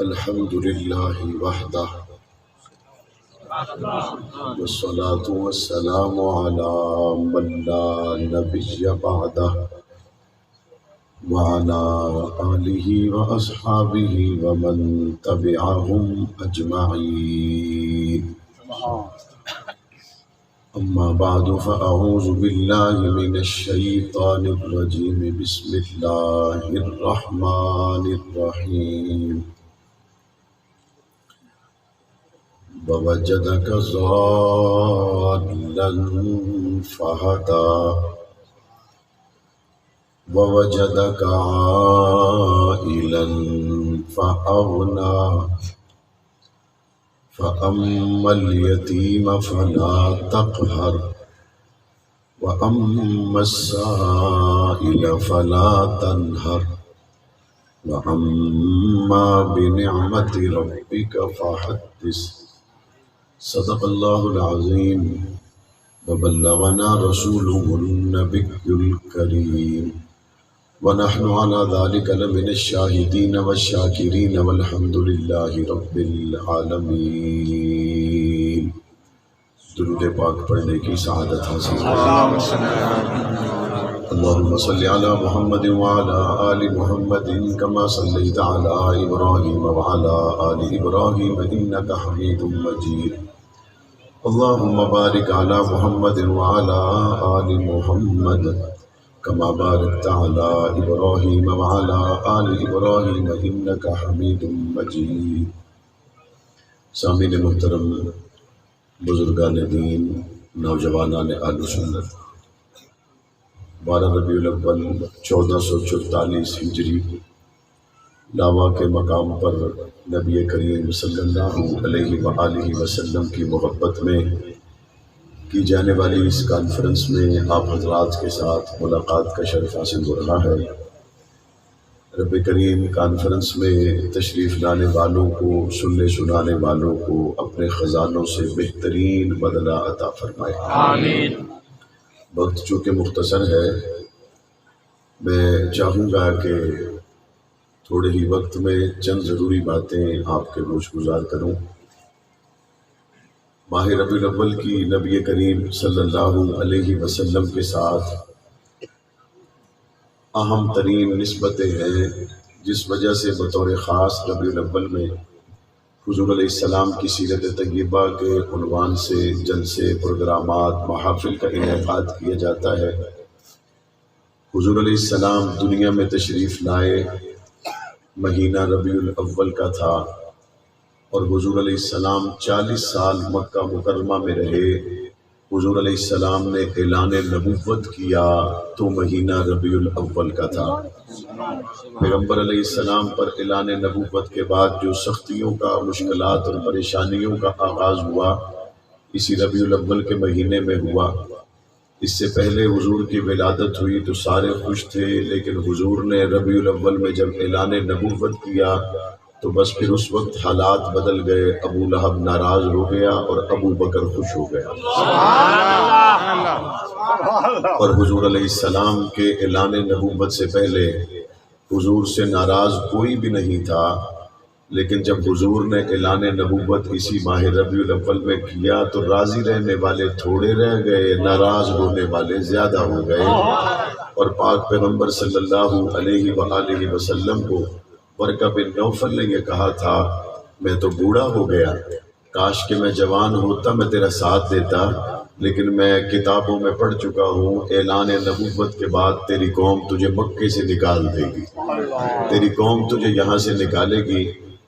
الحمد لله وحده والصلاة والسلام على من لا نبي بعده وعلى آله وأصحابه ومن تبعهم أجمعين. أما بعد فأعوذ بالله من الشيطان الرجيم. بسم الله الرحمن الرحيم. ووجدك ضالا فهدى ووجدك عائلا فأغنى فأما اليتيم فلا تقهر وأما السائل فلا تنهر وأما بنعمة ربك فحدث. صدق الله العظيم وبلغنا رسوله النبي الكريم ونحن على ذلك لمن الشاهدين والشاكرين والحمد لله رب العالمين. درود پاک پڑھنے کی سعادت حاصل اللهم صل على محمد وعلى آل محمد كما صليت على إبراهيم وعلى آل إبراهيم إنك حميد مجيد. اللهم بارك على محمد وعلى آل محمد كما باركت على إبراهيم وعلى آل إبراهيم إنك حميد مجيد. سامعین محترم، بزرگان دین، نوجوانان اہل سنت، 12 ربیع الاول 1444 ہجری لاوا کے مقام پر نبی کریم صلی اللہ علیہ وآلہ وسلم کی محبت میں کی جانے والی اس کانفرنس میں آپ حضرات کے ساتھ ملاقات کا شرف حاصل ہو رہا ہے. رب کریم کانفرنس میں تشریف لانے والوں کو، سننے سنانے والوں کو اپنے خزانوں سے بہترین بدلہ عطا فرمائے. آمین. وقت چونکہ مختصر ہے، میں چاہوں گا کہ تھوڑے ہی وقت میں چند ضروری باتیں آپ کے گوش گزار کروں. ماہ ربیع الاول کی نبی کریم صلی اللہ علیہ وسلم کے ساتھ اہم ترین نسبتیں ہیں، جس وجہ سے بطور خاص ربیع الاول میں حضور علیہ السلام کی سیرت طیبہ کے عنوان سے جلسے، پروگرامات، محافل کا انعقاد کیا جاتا ہے. حضور علیہ السلام دنیا میں تشریف لائے مہینہ ربیع الاول کا تھا، اور حضور علیہ السلام 40 سال مکہ مکرمہ میں رہے. حضور علیہ السلام نے اعلان نبوت کیا تو مہینہ ربیع الاول کا تھا. پیغمبر علیہ السلام پر اعلان نبوت کے بعد جو سختیوں کا، مشکلات اور پریشانیوں کا آغاز ہوا اسی ربیع الاول کے مہینے میں ہوا. اس سے پہلے حضور کی ولادت ہوئی تو سارے خوش تھے، لیکن حضور نے ربیع الاول میں جب اعلان نبوت کیا تو بس پھر اس وقت حالات بدل گئے. ابو لہب ناراض ہو گیا اور ابو بکر خوش ہو گیا. اور حضور علیہ السلام کے اعلان نبوت سے پہلے حضور سے ناراض کوئی بھی نہیں تھا، لیکن جب حضور نے اعلان نبوت اسی ماہ ربیع الاول میں کیا تو راضی رہنے والے تھوڑے رہ گئے، ناراض ہونے والے زیادہ ہو گئے. اور پاک پیغمبر صلی اللہ علیہ وآلہ وسلم کو ورقہ بن نوفل نے یہ کہا تھا، میں تو بوڑھا ہو گیا، کاش کہ میں جوان ہوتا، میں تیرا ساتھ دیتا، لیکن میں کتابوں میں پڑھ چکا ہوں اعلان نبوت کے بعد تیری قوم تجھے مکے سے نکال دے گی، تیری قوم تجھے یہاں سے نکالے گی.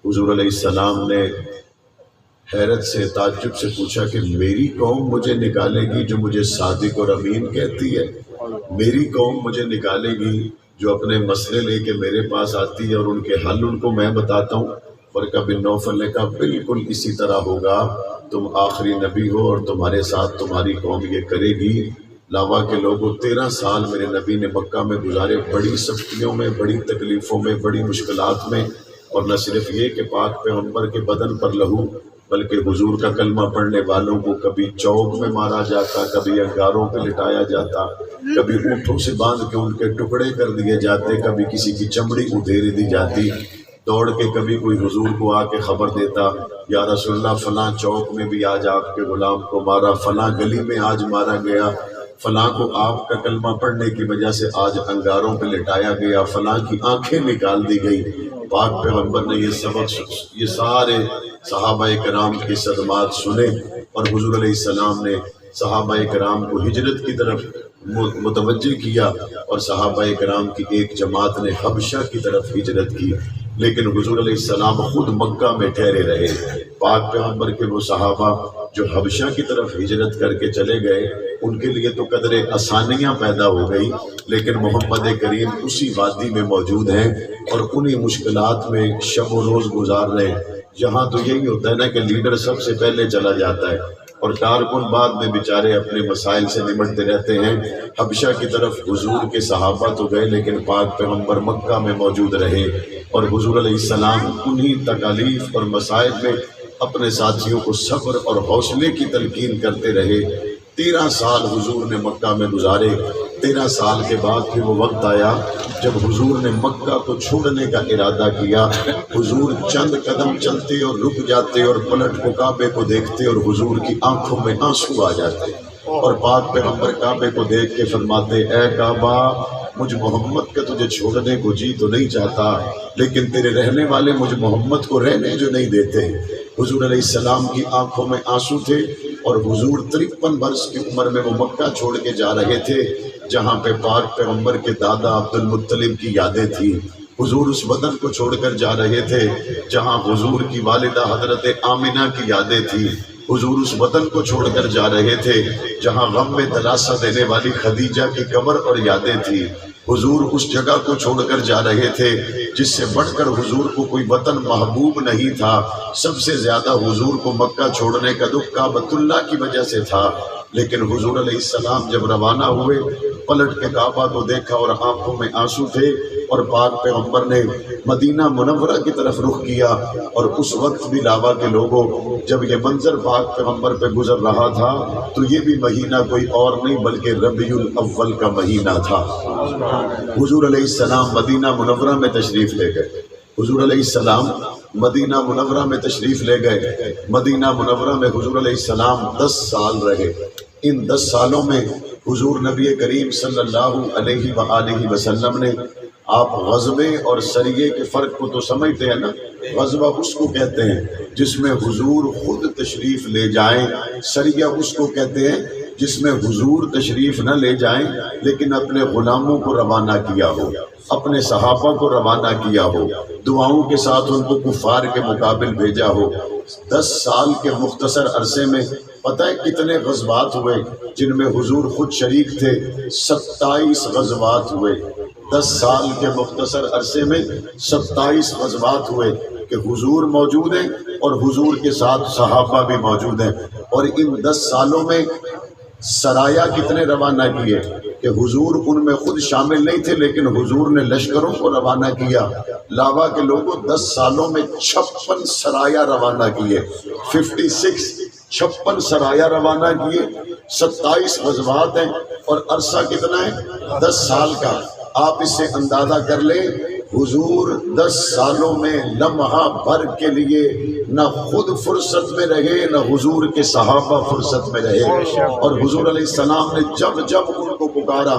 حضور علیہ السلام نے حیرت سے، تعجب سے پوچھا کہ میری قوم مجھے نکالے گی جو مجھے صادق اور امین کہتی ہے؟ میری قوم مجھے نکالے گی جو اپنے مسئلے لے کے میرے پاس آتی ہے اور ان کے حل ان کو میں بتاتا ہوں؟ ورقہ بن نوفل نے کہا بالکل اسی طرح ہوگا، تم آخری نبی ہو اور تمہارے ساتھ تمہاری قوم یہ کرے گی. لاوا کے لوگوں 13 سال میرے نبی نے مکہ میں گزارے، بڑی سختیوں میں، بڑی تکلیفوں میں، بڑی مشکلات میں، اور نہ صرف یہ کہ پاک پیغمبر کے بدن پر لہو، بلکہ حضور کا کلمہ پڑھنے والوں کو کبھی چوک میں مارا جاتا، کبھی انگاروں پہ لٹایا جاتا، کبھی اونٹوں سے باندھ کے ان کے ٹکڑے کر دیے جاتے، کبھی کسی کی چمڑی ادھیری دی جاتی. دوڑ کے کبھی کوئی حضور کو آ کے خبر دیتا، یا رسول اللہ فلاں چوک میں بھی آج آپ کے غلام کو مارا، فلاں گلی میں آج مارا گیا، فلاں کو آپ کا کلمہ پڑھنے کی وجہ سے آج انگاروں پہ لٹایا گیا، فلاں کی آنکھیں نکال دی گئی۔ پاک پیغمبر نے یہ سبق، یہ سارے صحابہ کرام کے صدمات سنے، اور حضور علیہ السلام نے صحابہ کرام کو ہجرت کی طرف متوجہ کیا، اور صحابہ کرام کی ایک جماعت نے حبشہ کی طرف ہجرت کی، لیکن حضور علیہ السلام خود مکہ میں ٹھہرے رہے۔ پاک پیغمبر کے وہ صحابہ جو حبشہ کی طرف ہجرت کر کے چلے گئے، ان کے لیے تو قدرے آسانیاں پیدا ہو گئی، لیکن محمد کریم اسی وادی میں موجود ہیں اور انہی مشکلات میں شب و روز گزار رہے ہیں۔ یہاں تو یہی ہوتا ہے نا کہ لیڈر سب سے پہلے چلا جاتا ہے اور کارکن بعد میں بیچارے اپنے مسائل سے نمٹتے رہتے ہیں۔ حبشہ کی طرف حضور کے صحابہ تو گئے، لیکن پاک پیغمبر مکہ میں موجود رہے، اور حضور علیہ السلام انہی تکالیف اور مسائل میں اپنے ساتھیوں کو صبر اور حوصلے کی تلقین کرتے رہے۔ 13 سال حضور نے مکہ میں گزارے۔ 13 سال کے بعد پھر وہ وقت آیا جب حضور نے مکہ کو چھوڑنے کا ارادہ کیا۔ حضور چند قدم چلتے اور رک جاتے اور پلٹ کو کعبے کو دیکھتے، اور حضور کی آنکھوں میں آنسو آ جاتے، اور پاک پیغمبر کعبے کو دیکھ کے فرماتے، اے کعبہ، مجھ محمد کا تجھے چھوڑنے کو جی تو نہیں چاہتا، لیکن تیرے رہنے والے مجھ محمد کو رہنے جو نہیں دیتے۔ حضور علیہ السلام کی آنکھوں میں آنسو تھے، اور حضور 53 برس کی عمر میں وہ مکہ چھوڑ کے جا رہے تھے جہاں پہ پاک پیغمبر کے دادا عبد المطلب کی یادیں تھیں۔ حضور اس وطن کو چھوڑ کر جا رہے تھے جہاں حضور کی والدہ حضرت آمنہ کی یادیں تھیں۔ حضور اس وطن کو چھوڑ کر جا رہے تھے جہاں غم میں دلاسا دینے والی خدیجہ کی قبر اور یادیں تھیں۔ حضور اس جگہ کو چھوڑ کر جا رہے تھے جس سے بڑھ کر حضور کو کوئی وطن محبوب نہیں تھا۔ سب سے زیادہ حضور کو مکہ چھوڑنے کا دکھ کعبۃ اللہ کی وجہ سے تھا، لیکن حضور علیہ السلام جب روانہ ہوئے، پلٹ کے کعبہ کو دیکھا اور آنکھوں میں آنسو تھے، اور پاک پیغمبر نے مدینہ منورہ کی طرف رخ کیا۔ اور اس وقت بھی لاوا کے لوگوں، جب یہ منظر پاک پیغمبر پہ گزر رہا تھا تو یہ بھی مہینہ کوئی اور نہیں بلکہ ربیع الاول کا مہینہ تھا۔ حضور علیہ السلام مدینہ منورہ میں تشریف لے گئے۔ حضور علیہ السلام مدینہ منورہ میں تشریف لے گئے۔ مدینہ منورہ میں حضور علیہ السلام 10 سال رہے۔ ان 10 سالوں میں حضور نبی کریم صلی اللہ علیہ وآلہ وسلم نے، آپ غزوے اور سریے کے فرق کو تو سمجھتے ہیں نا، غزوہ اس کو کہتے ہیں جس میں حضور خود تشریف لے جائیں، سریہ اس کو کہتے ہیں جس میں حضور تشریف نہ لے جائیں لیکن اپنے غلاموں کو روانہ کیا ہو، اپنے صحابہ کو روانہ کیا ہو، دعاؤں کے ساتھ ان کو کفار کے مقابل بھیجا ہو۔ 10 سال کے مختصر عرصے میں پتہ ہے کتنے غزوات ہوئے جن میں حضور خود شریک تھے؟ 27 غزوات ہوئے۔ 10 سال کے مختصر عرصے میں 27 غزوات ہوئے کہ حضور موجود ہیں اور حضور کے ساتھ صحابہ بھی موجود ہیں۔ اور ان 10 سالوں میں سرایا کتنے روانہ کیے کہ حضور ان میں خود شامل نہیں تھے، لیکن حضور نے لشکروں کو روانہ کیا۔ لاوا کے لوگوں 10 سالوں میں 56 سرایا روانہ کیے، 56 سرایا روانہ کیے۔ 27 غزوات ہیں اور عرصہ کتنا ہے؟ 10 سال کا۔ آپ اس سے اندازہ کر لیں، حضور 10 سالوں میں لمحہ بھر کے لیے نہ خود فرصت میں رہے، نہ حضور کے صحابہ فرصت میں رہے۔ اور حضور علیہ السلام نے جب جب ان کو پکارا،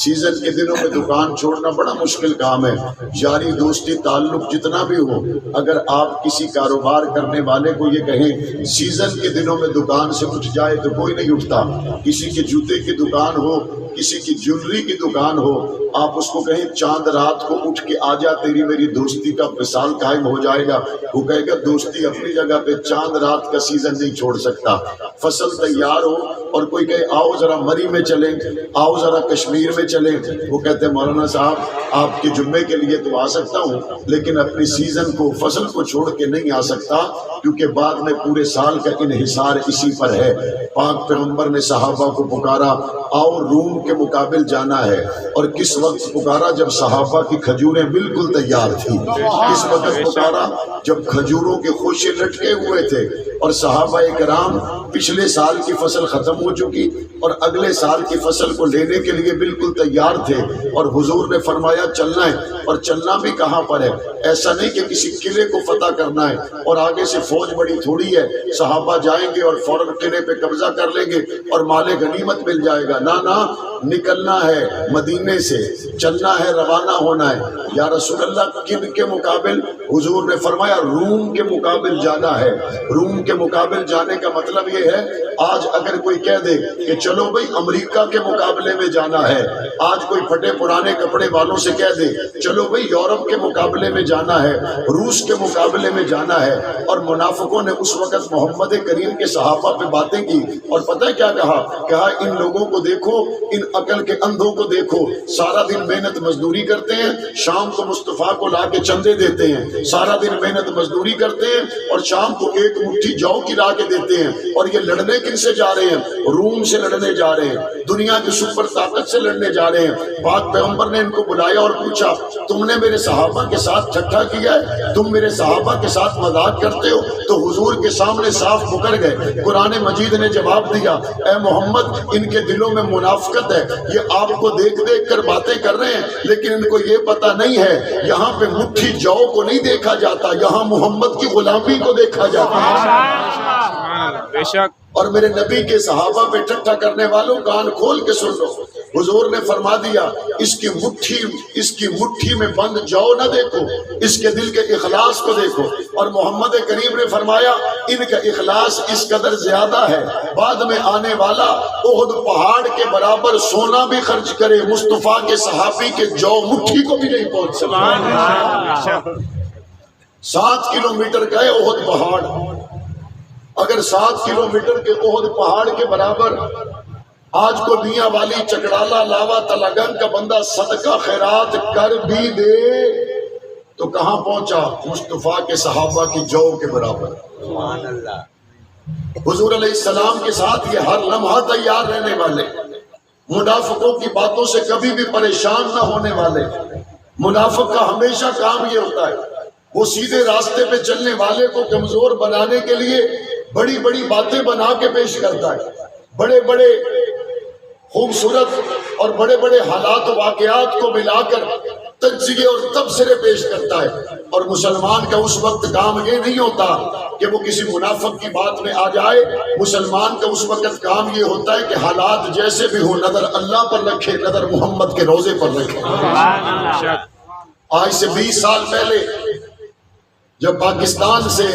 سیزن کے دنوں میں دکان چھوڑنا بڑا مشکل کام ہے، یاری دوستی تعلق جتنا بھی ہو، اگر آپ کسی کاروبار کرنے والے کو یہ کہیں سیزن کے دنوں میں دکان سے اٹھ جائے تو کوئی نہیں اٹھتا۔ کسی کے جوتے کی دکان ہو، کسی کی جیولری کی دکان ہو، آپ اس کو کہیں چاند رات کو اٹھ کے آ جا، تیری میری دوستی کا مثال قائم ہو جائے گا، وہ کہے گا دوستی اپنی جگہ پہ، چاند رات کا سیزن نہیں چھوڑ سکتا۔ فصل تیار ہو اور کوئی کہے آؤ ذرا مری میں چلیں، آؤ ذرا کشمیر میں چلیں، وہ کہتے ہیں مولانا صاحب آپ کے جمعے کے لیے تو آ سکتا ہوں لیکن اپنی سیزن کو، فصل کو چھوڑ کے نہیں آ سکتا، کیونکہ بعد میں پورے سال کا انحصار اسی پر ہے۔ پاک پیغمبر نے صحابہ کو پکارا، آؤ روم کے مقابل جانا ہے۔ اور کس وقت پکارا؟ جب صحابہ کی کھجوریں بالکل تیار تھی۔ کس وقت پکارا؟ جب کھجوروں کے خوشے لٹکے ہوئے تھے اور صحابہ کرام پچھلے سال کی فصل ختم ہو چکی اور اگلے سال کی فصل کو لینے کے لیے بالکل تیار تھے، اور حضور نے فرمایا چلنا ہے، اور چلنا بھی کہاں پر ہے؟ ایسا نہیں کہ کسی قلعے کو فتح کرنا ہے اور آگے سے فوج بڑی تھوڑی ہے، صحابہ جائیں گے اور فوراً قلعے پہ قبضہ کر لیں گے اور مال غنیمت مل جائے گا۔ نہ، نکلنا ہے مدینے سے، چلنا ہے، روانہ ہونا ہے۔ یا رسول اللہ کن کے مقابل؟ حضور نے فرمایا روم کے مقابل جانا ہے۔ روم کے مقابل جانے کا مطلب یہ ہے، آج اگر کوئی کہہ دے کہ چلو بھئی امریکہ کے مقابلے میں جانا ہے، آج کوئی پھٹے پرانے کپڑے والوں سے کہہ دے چلو بھئی یورپ کے مقابلے میں جانا ہے، روس کے مقابلے میں جانا ہے، اور منافقوں نے اس وقت محمد کریم کے صحابہ پہ باتیں کی، اور پتہ ہے کیا کہا ان لوگوں کو دیکھو، ان عقل کے اندھوں کو دیکھو، سارا دن محنت مزدوری کرتے ہیں، شام کو مصطفیٰ کو لا کے چندے دیتے ہیں، سارا دن محنت مزدوری کرتے ہیں اور شام کو ایک مٹھی جو کی لا کے دیتے ہیں، اور یہ لڑنے کن سے جا رہے ہیں؟ روم سے لڑنے جا رہے ہیں، دنیا کی سپر طاقت سے لڑنے جا رہے ہیں۔ پاک پیغمبر نے ان کو بلایا اور پوچھا تم نے میرے صحابہ کے ساتھ ٹھٹھا کیا ہے؟ تم میرے صحابہ کے ساتھ مذاق کرتے ہو؟ تو حضور کے سامنے صاف مکر گئے۔ قرآن مجید نے جواب دیا اے محمد ان کے دلوں میں منافقت ہے، یہ آپ کو دیکھ دیکھ کر باتیں کر رہے ہیں، لیکن ان کو یہ پتہ نہیں ہے یہاں پہ مٹھی جو کو نہیں دیکھا جاتا، یہاں محمد کی غلامی کو دیکھا جاتا ہے۔ بے شک۔ اور میرے نبی کے صحابہ پہ ٹھٹھا کرنے والوں کان کھول کے سن لو، حضور نے فرما دیا اس کی مٹھی میں بند جو نہ دیکھو، اس کے دل کے اخلاص کو دیکھو۔ اور محمد کریم نے فرمایا ان کا اخلاص اس قدر زیادہ ہے، بعد میں آنے والا احد پہاڑ کے برابر سونا بھی خرچ کرے، مصطفیٰ کے صحابی کے جو مٹھی کو بھی نہیں پہنچ سکتا۔ 7 کلومیٹر کا ہے احد پہاڑ، اگر 7 کلومیٹر کے احد پہاڑ کے برابر آج کو میاں والی چکڑالا لاوا تلگنگ کا بندہ صدقہ خیرات کر بھی دے تو کہاں پہنچا؟ مصطفیٰ کے صحابہ کی جو کے برابر۔ سبحان اللہ۔ حضور علیہ السلام کے ساتھ یہ ہر لمحہ تیار رہنے والے، منافقوں کی باتوں سے کبھی بھی پریشان نہ ہونے والے۔ منافق کا ہمیشہ کام یہ ہوتا ہے وہ سیدھے راستے پہ چلنے والے کو کمزور بنانے کے لیے بڑی بڑی باتیں بنا کے پیش کرتا ہے، بڑے بڑے خوبصورت اور بڑے بڑے حالات و واقعات کو ملا کر تجزیے اور تبصرے پیش کرتا ہے۔ اور مسلمان کا اس وقت کام یہ نہیں ہوتا کہ وہ کسی منافق کی بات میں آ جائے، مسلمان کا اس وقت کام یہ ہوتا ہے کہ حالات جیسے بھی ہو نظر اللہ پر رکھے، نظر محمد کے روضے پر رکھے۔ آج سے 20 سال پہلے جب پاکستان سے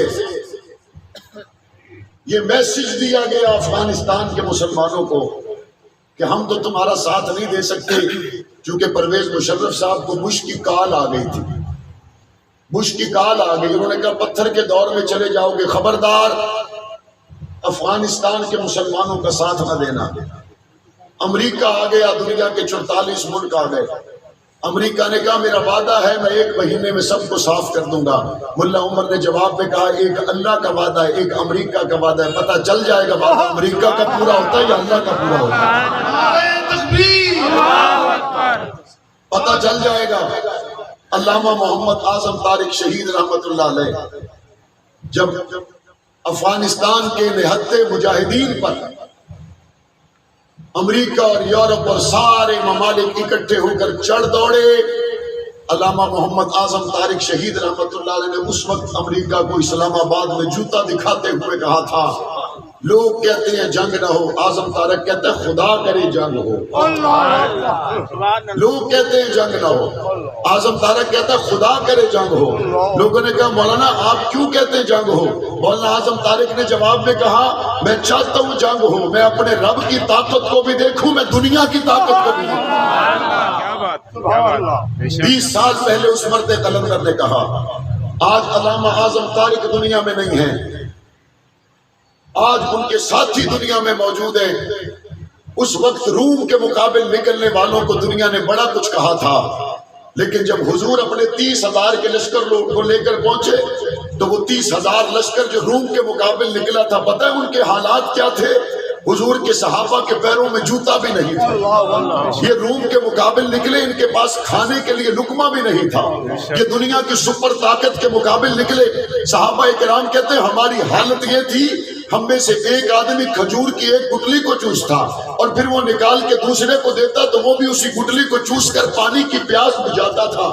یہ میسج دیا گیا افغانستان کے مسلمانوں کو کہ ہم تو تمہارا ساتھ نہیں دے سکتے، چونکہ پرویز مشرف صاحب کو بش کی کال آ گئی تھی، بش کی کال آ گئی، انہوں نے کہا پتھر کے دور میں چلے جاؤ گے، خبردار افغانستان کے مسلمانوں کا ساتھ نہ دینا۔ امریکہ آ گیا، دنیا کے 44 ملک آ گئے۔ امریکہ نے کہا میرا وعدہ ہے میں 1 مہینے میں سب کو صاف کر دوں گا۔ ملا عمر نے جواب میں کہا ایک اللہ کا وعدہ ہے، ایک امریکہ کا وعدہ ہے، پتہ چل جائے گا وعدہ امریکہ کا پورا ہوتا ہے یا اللہ کا پورا ہوتا ہے، پتہ چل جائے گا۔ علامہ محمد اعظم طارق شہید رحمت اللہ علیہ جب افغانستان کے نہتے مجاہدین پر امریکہ اور یورپ اور سارے ممالک اکٹھے ہو کر چڑھ دوڑے، علامہ محمد اعظم طارق شہید رحمت اللہ علیہ نے اس وقت امریکہ کو اسلام آباد میں جوتا دکھاتے ہوئے کہا تھا لوگ کہتے ہیں جنگ نہ ہو، اعظم طارق کہتے ہیں خدا کرے جنگ ہو۔ لوگ کہتے ہیں جنگ نہ ہو، اعظم طارق کہتا ہے خدا کرے جنگ ہو۔ لوگوں نے کہا مولانا آپ کیوں کہتے ہیں جنگ ہو؟ مولانا اعظم طارق نے جواب میں کہا میں چاہتا ہوں جنگ ہو، میں اپنے رب کی طاقت کو بھی دیکھوں، میں دنیا کی طاقت کو بھی دیکھوں۔ 20 سال پہلے اس مرد قلندر نے کہا، آج علامہ اعظم طارق دنیا میں نہیں ہیں، آج ان کے ساتھی دنیا میں موجود ہیں۔ اس وقت روم کے مقابل نکلنے والوں کو دنیا نے بڑا کچھ کہا تھا، لیکن جب حضور اپنے 30,000 کے لشکر کو لے کر پہنچے تو وہ 30,000 لشکر جو روم کے مقابل نکلا تھا، پتہ ہے ان کے حالات کیا تھے؟ حضور کے صحابہ کے پیروں میں جوتا بھی نہیں تھا، یہ روم کے مقابل نکلے، ان کے پاس کھانے کے لیے لقمہ بھی نہیں تھا، یہ دنیا کی سپر طاقت کے مقابل نکلے۔ صحابہ کرام کہتے ہیں ہماری حالت یہ تھی، ہم میں سے ایک آدمی کھجور کی ایک گٹلی کو چوستا اور پھر وہ نکال کے دوسرے کو دیتا تو وہ بھی اسی گٹلی کو چوس کر پانی کی پیاس بجھاتا تھا۔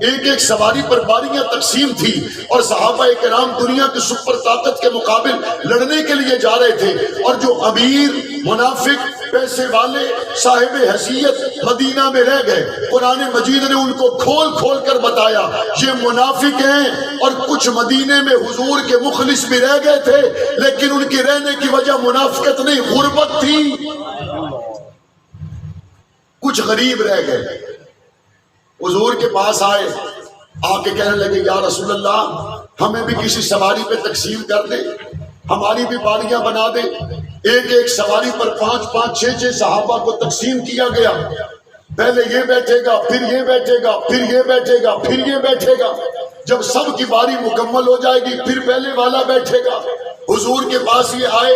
ایک ایک سواری پر باریاں تقسیم تھی اور صحابہ کرام دنیا کی سپر طاقت کے مقابل لڑنے کے لیے جا رہے تھے، اور جو امیر، منافق، پیسے والے، صاحب حیثیت مدینہ میں رہ گئے، قرآن مجید نے ان کو کھول کھول کر بتایا یہ منافق ہیں، اور کچھ مدینے میں حضور کے مخلص بھی رہ گئے تھے، لیکن ان کی رہنے کی وجہ منافقت نہیں، غربت تھی۔ کچھ غریب رہ گئے، حضور کے پاس آئے، آ کے کہنے لگے یا رسول اللہ ہمیں بھی کسی سواری پہ تقسیم کر دے، ہماری بھی باریاں بنا دے۔ ایک ایک سواری پر 5 6 صحابہ کو تقسیم کیا گیا، پہلے یہ بیٹھے گا، پھر یہ بیٹھے گا، پھر یہ بیٹھے گا، پھر یہ بیٹھے گا، جب سب کی باری مکمل ہو جائے گی پھر پہلے والا بیٹھے گا۔ حضور کے پاس یہ آئے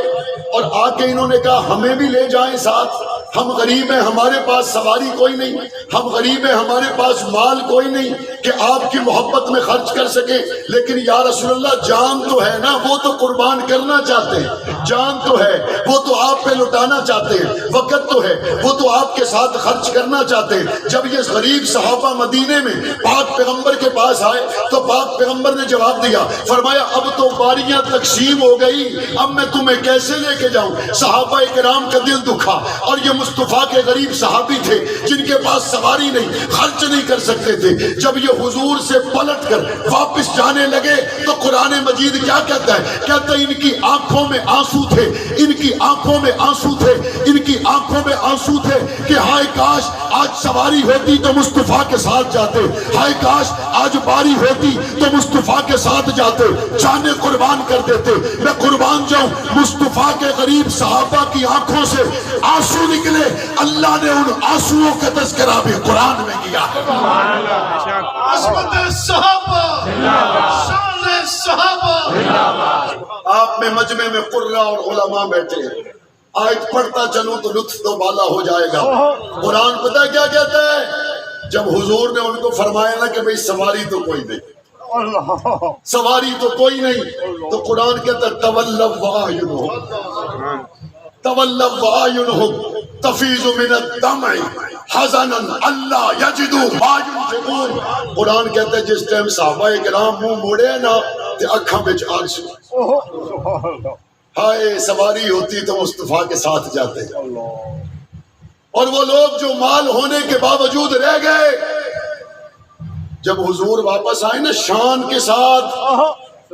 اور آ کے انہوں نے کہا ہمیں بھی لے جائیں ساتھ، ہم غریب ہیں، ہمارے پاس سواری کوئی نہیں، ہم غریب ہیں، ہمارے پاس مال کوئی نہیں کہ آپ کی محبت میں خرچ کر سکے، لیکن یا رسول اللہ جان تو ہے نا، وہ تو قربان کرنا چاہتے ہیں، جان تو ہے وہ تو آپ پہ لٹانا چاہتے ہیں، وقت تو ہے وہ تو آپ کے ساتھ خرچ کرنا چاہتے ہیں۔ جب یہ غریب صحابہ مدینے میں پاک پیغمبر کے پاس آئے تو پاک پیغمبر نے جواب دیا، فرمایا اب تو باریاں تقسیم ہو گئی، اب میں تمہیں کیسے لے کے جاؤں۔ صحابہ کرام کا دل دکھا، اور یہ مصطفیٰ کے غریب صحابی تھے جن کے پاس سواری نہیں، خرچ نہیں کر سکتے تھے۔ جب یہ حضور سے پلٹ کر واپس جانے لگے تو قرآن مجید کیا کہتا ہے؟ کہتا ہے ان کی آنکھوں میں آنسو تھے، ان کی آنکھوں میں آنسو تھے، ان کی آنکھوں میں آنسو تھے کہ ہائے کاش آج سواری ہوتی تو مصطفیٰ کے ساتھ جاتے، ہائے کاش آج باری ہوتی تو مصطفیٰ کے ساتھ جاتے، جانیں قربان کر دیتے، میں قربان جاؤں۔ مصطفیٰ کے غریب صحابہ کی آنکھوں سے آنسو نکلے، اللہ نے ان آنسوؤں کا تذکرہ بھی قرآن میں کیا ہے۔ عظمت صحابہ، شان صحابہ۔ آپ میں مجمع میں قرہ اور علماء بیٹھے ہیں، آیت پڑھتا چلوں تو لطف تو بالا ہو جائے گا۔ قرآن پتہ کیا کہتا ہے؟ جب حضور نے ان کو فرمایا نا کہ بھئی سواری تو کوئی نہیں، سواری تو کوئی نہیں، تو قرآن کہتا ہے تولوا وَأَعْيُنُهُمْ تولوا وَأَعْيُنُهُمْ تفیض من الدمع حزنا الا یجدوا ما ينفقون۔ قرآن کہتا ہے جس ٹائم صحابہ کرام منہ موڑے نا تے اکھاں وچ آنسو، ہائے سواری ہوتی تو مصطفیٰ کے ساتھ جاتے۔ اور وہ لوگ جو مال ہونے کے باوجود رہ گئے، جب حضور واپس آئے نا شان کے ساتھ،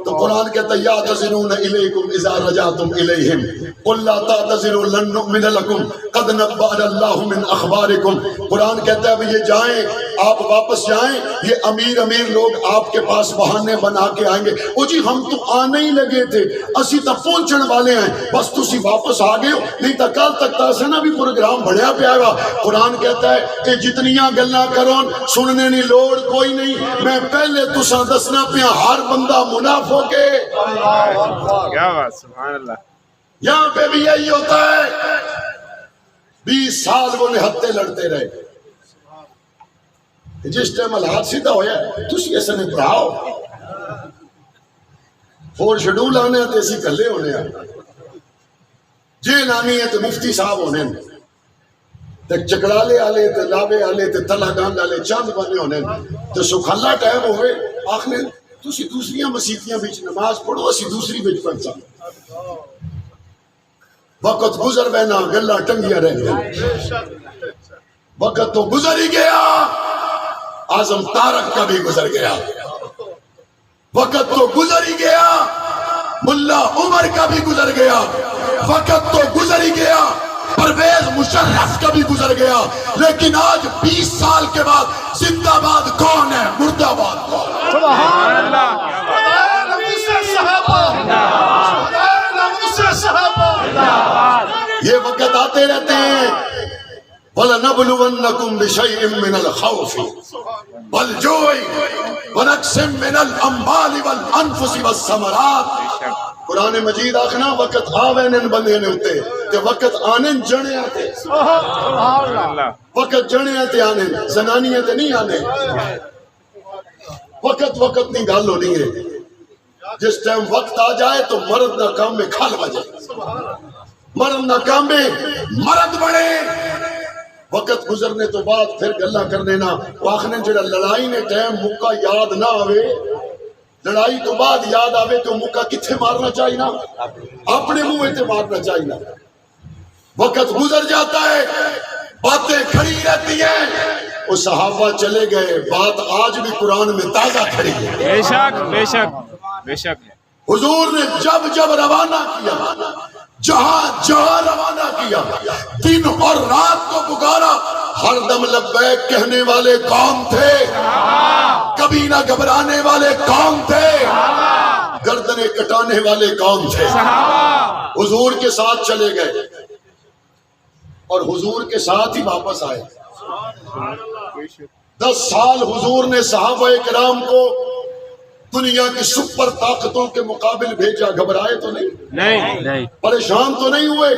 تو قرآن کہتا ہے یعتذرون الیکم اذا رجعتم الیہم قل لا تعتذروا لن نؤمن لکم قد نبأنا اللہ من اخبارکم۔ قرآن کہتا ہے اب یہ جائیں، آپ واپس جائیں، یہ امیر لوگ آپ کے پاس بہانے بنا کے آئیں گے، او جی ہم تو آنے ہی لگے تھے، اسی تک پہنچن والے ہیں، بس تسی واپس آ گئے ہو، نہیں تو کل تک تاسے نا بھی پروگرام بڑھیا پیا گا۔ قرآن کہتا ہے کہ جتنیاں گلاں کرون سننے نہیں لوڑ کوئی نہیں، میں پہلے تساں دسنا پیا ہر بندہ منافق ہو کے۔ کیا بات، سبحان اللہ۔ یہاں پہ بھی یہی ہوتا ہے، 20 سال وہ نہتے لڑتے رہے، جس ٹائم حالات سیدھا ہویا تسی ایسا نہیں پڑھاؤ، فور شیڈول آنے ہیں تو اسی کلے ہونے ہیں، جیل آنی ہے تو مفتی صاحب ہونے ہیں، تے چکڑالے آلے تے لاوے آلے تے تلا گانگ آلے چاند بنے ہونے ہیں، تو سکھالا ٹائم ہوئے آخر تسی دوسریاں مسیحیاں بیچ نماز پڑھو، اسی دوسری بیچ پڑھ سکتے، وقت گزر بینا گلہ ٹنگیا رہ گیا، وقت تو گزر ہی گیا، اعظم طارق کا بھی گزر گیا، وقت تو گزر ہی گیا، ملا عمر کا بھی گزر گیا، وقت تو گزر ہی گیا، پرویز مشرف کا بھی گزر گیا، لیکن آج 20 سال کے بعد زندہ باد کون ہے، مردہ باد کون ہے؟ سبحان اللہ۔ یہ وقت آتے رہتے ہیں، وَلَنَبْلُوَنَّكُمْ بِشَيْءٍ مِّنَ الْخَوْفِ وَالْجُوعِ وَنَقْصٍ مِّنَ الْأَمْوَالِ وَالْأَنفُسِ وَالثَّمَرَاتِ قرآن مجید آخنا وقت آوے نن بندے نے ہوتے کہ وقت آنے جنے آتے اللہ وقت جنے آتے آنے زنانیاں تے نہیں آنے وقت نہیں گل ہونی ہے جس ٹائم وقت آ جائے تو مرد نہ کام میں کھال بجے مرد نہ کام میں مرد بڑے وقت گزرنے تو بعد پھر گلا کرنے نہ آخنے جڑا لڑائی نے ٹائم موقع یاد نہ آوے لڑائی تو بعد یاد آوے تو موقع کتھے مارنا چاہیے نا اپنے منہ تے مارنا چاہیے نا وقت گزر جاتا ہے باتیں کھڑی رہتی ہیں وہ صحابہ چلے گئے بات آج بھی قرآن میں تازہ کھڑی ہے بے شک بے شک بے شک حضور نے جب روانہ کیا جہاں روانہ کیا دن اور رات کو پکارا ہر دم لبیک کہنے والے کون تھے کبھی نہ گھبرانے والے کون تھے گردنیں کٹانے والے کون تھے حضور کے ساتھ چلے گئے اور حضور کے ساتھ ہی واپس آئے 10 سال حضور نے صحابہ کرام کو دنیا کی سپر طاقتوں کے مقابل بھیجا گھبرائے تو نہیں پریشان تو نہیں ہوئے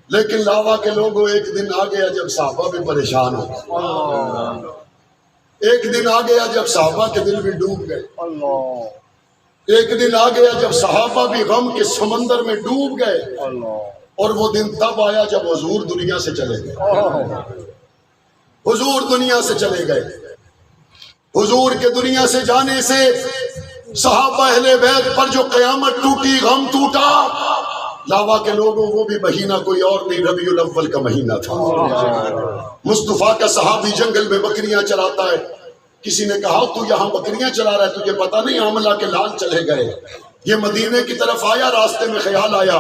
لیکن لاوا کے لوگوں ایک دن آ گیا جب صحابہ بھی پریشان ہو ایک دن آ گیا جب صحابہ کے دل بھی ڈوب گئے ایک دن آ گیا جب صحابہ بھی غم کے سمندر میں ڈوب گئے اور وہ دن تب آیا جب حضور دنیا سے چلے گئے حضور دنیا سے چلے گئے حضور کے دنیا سے جانے سے صحابہ اہل بیت پر جو قیامت ٹوٹی غم ٹوٹا لاوا کے لوگوں وہ بھی مہینہ کوئی اور نہیں ربیع الاول کا مہینہ تھا مصطفیٰ کا صحابی جنگل میں بکریاں چراتا ہے کسی نے کہا تو یہاں بکریاں چلا رہا ہے تجھے پتا نہیں عاملہ کے لال چلے گئے یہ مدینے کی طرف آیا راستے میں خیال آیا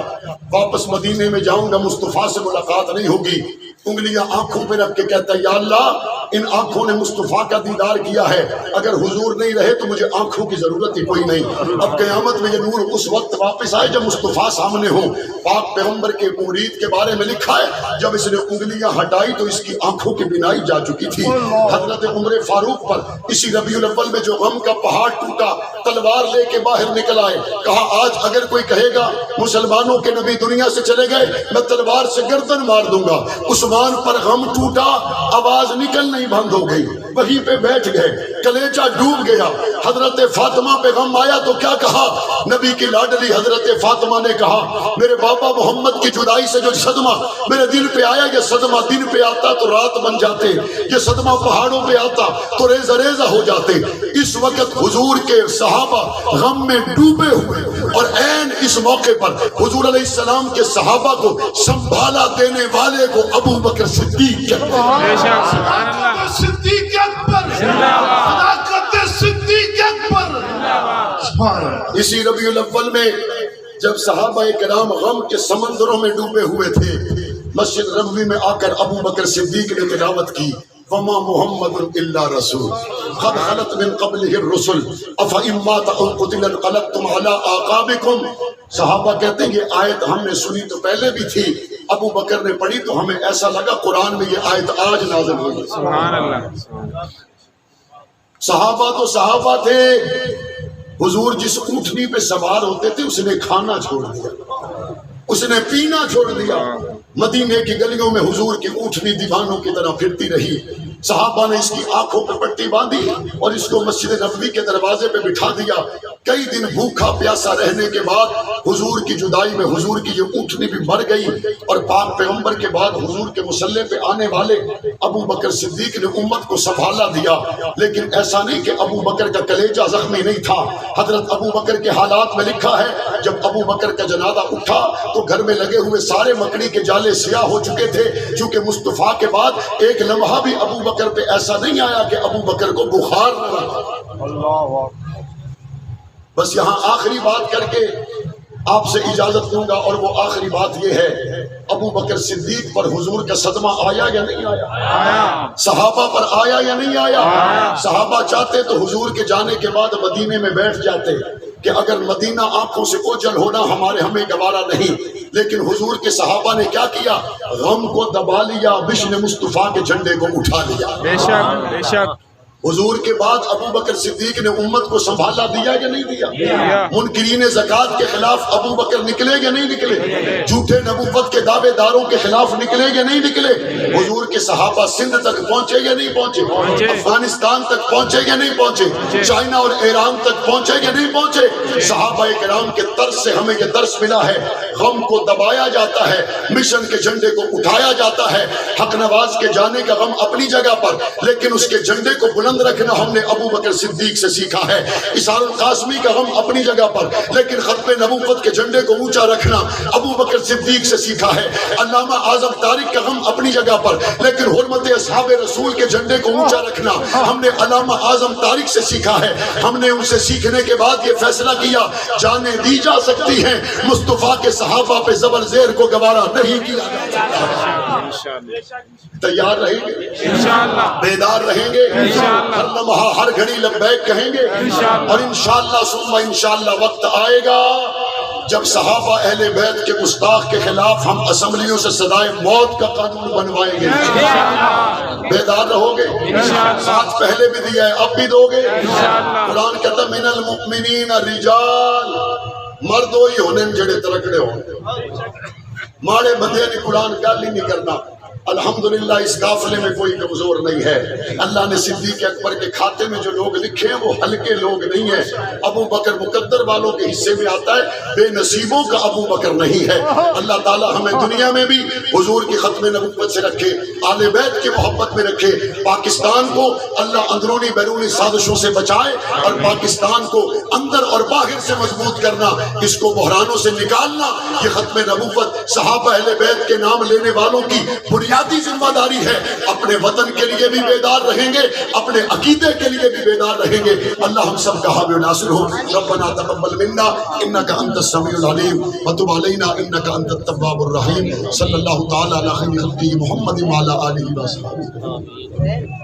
واپس مدینے میں جاؤں گا مصطفیٰ سے ملاقات نہیں ہوگی انگلیاں آنکھوں پہ رکھ کے کہتا ہے یا اللہ ان آنکھوں نے مصطفیٰ کا دیدار کیا ہے اگر حضور نہیں رہے تو مجھے آنکھوں کی ضرورت ہی کوئی نہیں اب قیامت میں یہ نور اس وقت واپس آئے جب مصطفیٰ سامنے ہو پاک پیغمبر کے مرید کے بارے میں لکھا ہے جب اس نے انگلیاں ہٹائی تو اس کی آنکھوں کی بینائی جا چکی تھی حضرت عمر فاروق پر اسی ربیع الاول میں جو غم کا پہاڑ ٹوٹا تلوار لے کے باہر نکل آئے کہا آج اگر کوئی کہے گا مسلمانوں کے نبی دنیا سے چلے گئے میں تلوار سے گردن مار دوں گا عثمان پر غم ٹوٹا آواز نکل نہیں بند ہو گئی وہیں پہ بیٹھ گئے کلیجہ ڈوب گیا حضرت فاطمہ پہ غم آیا تو کیا کہا نبی کی لاڈلی حضرت فاطمہ نے کہا میرے بابا محمد کی جدائی سے جو صدمہ میرے دل پہ آیا یہ صدمہ دن پہ آتا تو رات بن جاتے یہ صدمہ پہاڑوں پہ آتا تو ریزہ ریزہ ہو جاتے اس وقت حضور کے صحابہ غم میں ڈوبے ہوئے اور عین اس موقع پر حضور علیہ السلام کے صحابہ کو سنبھالا دینے والے کو ابو بکر صدیق کہتے ہیں صدیق اکبر صداقت صدیق اکبر اسی ربیع الاول میں جب صحابہ کرام غم کے سمندروں میں ڈوبے ہوئے تھے مسجد نبوی میں آ کر ابو بکر صدیق نے تلاوت کی وما محمد الا رسول قد خلت من قبله الرسل افإن مات أو قتل انقلبتم على أعقابكم صحابہ کہتے ہیں یہ آیت ہم نے سنی تو پہلے بھی تھی ابو بکر نے پڑھی تو ہمیں ایسا لگا قرآن میں یہ آیت آج نازل ہوئی سبحان اللہ صحابہ تو صحابہ تھے حضور جس اونٹنی پہ سوار ہوتے تھے اس نے کھانا چھوڑ دیا اس نے پینا چھوڑ دیا مدینے کی گلیوں میں حضور کی اونٹنی دیوانوں کی طرح پھرتی رہی صحابہ نے اس کی آنکھوں پہ پٹی باندھی اور اس کو مسجد نبوی کے دروازے پہ بٹھا دیا کئی دن بھوکا پیاسا رہنے کے بعد حضور کی جدائی میں حضور کی یہ اونٹنی بھی مر گئی اور پاک پیغمبر کے بعد حضور کے مصلی پہ آنے والے ابو بکر صدیق نے امت کو سنبھالا دیا لیکن ایسا نہیں کہ ابو بکر کا کلیجہ زخمی نہیں تھا حضرت ابو بکر کے حالات میں لکھا ہے جب ابو بکر کا جنازہ اٹھا تو گھر میں لگے ہوئے سارے مکڑی کے جالے سیاہ ہو چکے تھے چونکہ مصطفیٰ کے بعد ایک لمحہ بھی ابو بکر پہ ایسا نہیں آیا کہ ابو بکر کو بخار نہ لگا بس یہاں آخری بات کر کے آپ سے اجازت لوں گا اور وہ آخری بات یہ ہے ابو بکر صدیق پر حضور کا صدمہ آیا یا نہیں آیا صحابہ پر آیا یا نہیں آیا صحابہ چاہتے تو حضور کے جانے کے بعد مدینے میں بیٹھ جاتے کہ اگر مدینہ آنکھوں سے اوجھل ہونا ہمیں گوارا نہیں لیکن حضور کے صحابہ نے کیا کیا غم کو دبا لیا بشن مصطفیٰ کے جھنڈے کو اٹھا لیا بے شک حضور کے بعد ابو بکر صدیق نے امت کو سنبھالا دیا یا نہیں دیا؟ منکرین زکوٰۃ کے خلاف ابو بکر نکلے یا نہیں نکلے؟ جھوٹے نبوت کے دعوے داروں کے خلاف نکلے یا نہیں نکلے؟ حضور کے صحابہ سندھ تک پہنچے یا نہیں پہنچے؟ افغانستان تک پہنچے یا نہیں پہنچے؟ چائنا اور ایران تک پہنچے یا نہیں پہنچے؟ صحابہ کرام کے طرز سے ہمیں یہ درس ملا ہے، غم کو دبایا جاتا ہے، مشن کے جھنڈے کو اٹھایا جاتا ہے۔ حق نواز کے جانے کا غم اپنی جگہ پر، لیکن اس کے جھنڈے کو بلند رکھنا ہم نے ابو بکر صدیق سے سیکھا ہے۔ اسحاق القاسمی کا غم اپنی جگہ پر، لیکن ختم نبوت کے جھنڈے کو اونچا رکھنا ابو بکر صدیق سے سیکھا ہے۔ علامہ اعظم طارق کا غم اپنی جگہ پر، لیکن حرمت اصحاب رسول کے جھنڈے کو اونچا رکھنا ہم نے علامہ اعظم طارق سے سیکھا ہے۔ ہم نے ان سے سیکھنے کے بعد یہ فیصلہ کیا، جانیں دی جا سکتی ہیں، مصطفیٰ کے صحابہ پہ زبر زیر کو گوارا نہیں کیا جا سکتا۔ تیار رہیں گے انشاءاللہ، بیدار رہیں گے انشاءاللہ، ہر لمحہ ہر گھڑی لبیک کہیں گے اور انشاءاللہ ثم انشاءاللہ وقت آئے گا جب صحابہ اہل بیت کے گستاخ کے خلاف ہم اسمبلیوں سے صدائے موت کا قانون بنوائیں گے۔ بیدار رہو گے؟ ساتھ پہلے بھی دیا ہے، اب بھی دو گے؟ قرآن کہتا من المؤمنین رجال، مرد وہی ہونے جڑے ترکڑے ہونے، ماڑے بندے نے قرآن گل ہی نہیں کرنا۔ الحمدللہ اس قافلے میں کوئی کمزور نہیں ہے۔ اللہ نے صدیق اکبر کے کھاتے میں جو لوگ لکھے ہیں وہ ہلکے لوگ نہیں ہیں۔ ابو بکر مقدر والوں کے حصے میں آتا ہے، بے نصیبوں کا ابو بکر نہیں ہے۔ اللہ تعالی ہمیں دنیا میں بھی حضور کی ختم نبوت سے رکھے، آل بیت کی محبت میں رکھے، پاکستان کو اللہ اندرونی بیرونی سازشوں سے بچائے اور پاکستان کو اندر اور باہر سے مضبوط کرنا، اس کو بحرانوں سے نکالنا، یہ ختم نبوت صحابہ اہل بیت کے نام لینے والوں کی بنیادی ذمہ داری ہے۔ اپنے وطن کے لیے بھی بیدار رہیں گے، اپنے عقیدے کے لیے بھی بیدار رہیں گے۔ اللہ ہم سب کا حامی و ناصر ہو۔ ربنا تقبل منا انک انت السمیع العلیم وتب علینا انک انت التواب الرحیم۔ صلی اللہ تعالی علی خیر خلقہ محمد وعلی آلہ وصحبہ۔